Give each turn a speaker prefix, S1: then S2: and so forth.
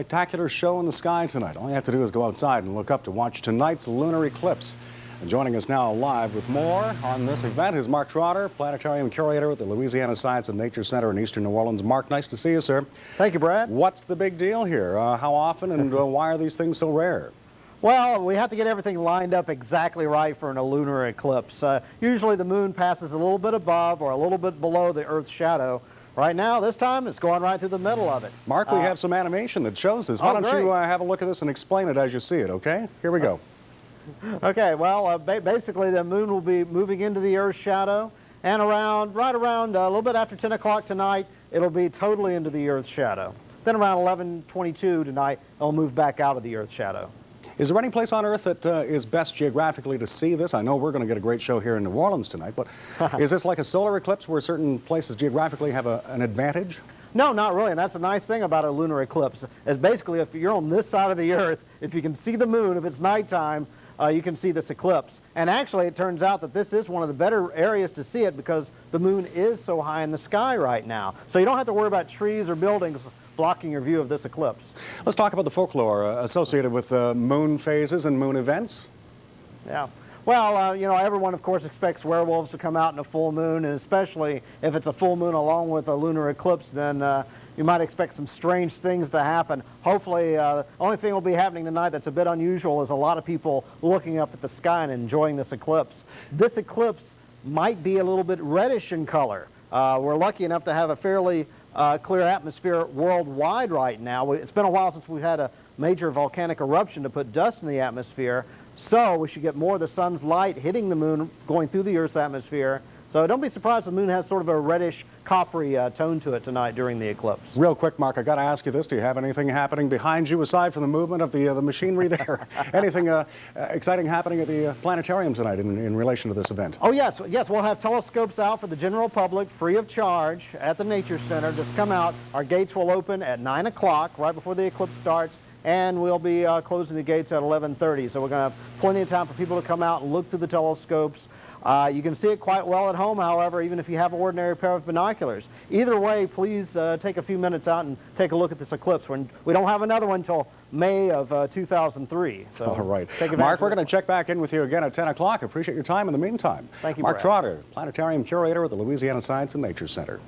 S1: spectacular show in the sky tonight. All you have to do is go outside and look up to watch tonight's lunar eclipse. And joining us now live with more on this event is Mark Trotter, Planetarium Curator at the Louisiana Science and Nature Center in Eastern New Orleans. Mark, nice to see you, sir.
S2: Thank you, Brad.
S1: What's the big deal here? How often and why are these things so rare?
S2: Well, we have to get everything lined up exactly right for a lunar eclipse. Usually the moon passes a little bit above or a little bit below the Earth's shadow. Right now, this time, it's going right through the middle of it.
S1: Mark, we have some animation that shows this. Why don't
S2: great.
S1: you have a look at this and explain it as you see it, okay? Here we go.
S2: Okay, well, basically the moon will be moving into the Earth's shadow, and right around a little bit after 10 o'clock tonight, it'll be totally into the Earth's shadow. Then around 11:22 tonight, it'll move back out of the Earth's shadow.
S1: Is there any place on Earth that is best geographically to see this? I know we're going to get a great show here in New Orleans tonight, but is this like a solar eclipse where certain places geographically have an advantage?
S2: No, not really, and that's the nice thing about a lunar eclipse, is basically if you're on this side of the Earth, if you can see the moon, if it's nighttime, you can see this eclipse. And actually, it turns out that this is one of the better areas to see it because the moon is so high in the sky right now. So you don't have to worry about trees or buildings blocking your view of this eclipse.
S1: Let's talk about the folklore associated with moon phases and moon events.
S2: Yeah. Well, you know, everyone, of course, expects werewolves to come out in a full moon, and especially if it's a full moon along with a lunar eclipse, then you might expect some strange things to happen. Hopefully, the only thing will be happening tonight that's a bit unusual is a lot of people looking up at the sky and enjoying this eclipse. This eclipse might be a little bit reddish in color. We're lucky enough to have a fairly clear atmosphere worldwide right now. It's been a while since we've had a major volcanic eruption to put dust in the atmosphere, so we should get more of the sun's light hitting the moon, going through the Earth's atmosphere. So don't be surprised the moon has sort of a reddish, coppery tone to it tonight during the eclipse.
S1: Real quick, Mark, I got to ask you this. Do you have anything happening behind you aside from the movement of the machinery there? Anything exciting happening at the planetarium tonight in relation to this event?
S2: Oh, yes. Yes, we'll have telescopes out for the general public, free of charge, at the Nature Center. Just come out. Our gates will open at 9 o'clock, right before the eclipse starts, and we'll be closing the gates at 11:30. So we're going to have plenty of time for people to come out and look through the telescopes. You can see it quite well at home, however, even if you have an ordinary pair of binoculars. Either way, please take a few minutes out and take a look at this eclipse. We don't have another one until May of 2003. So
S1: all right. Mark, we're going to check back in with you again at 10 o'clock. Appreciate your time in the meantime.
S2: Thank you,
S1: Mark
S2: Brad.
S1: Trotter, Planetarium Curator at the Louisiana Science and Nature Center.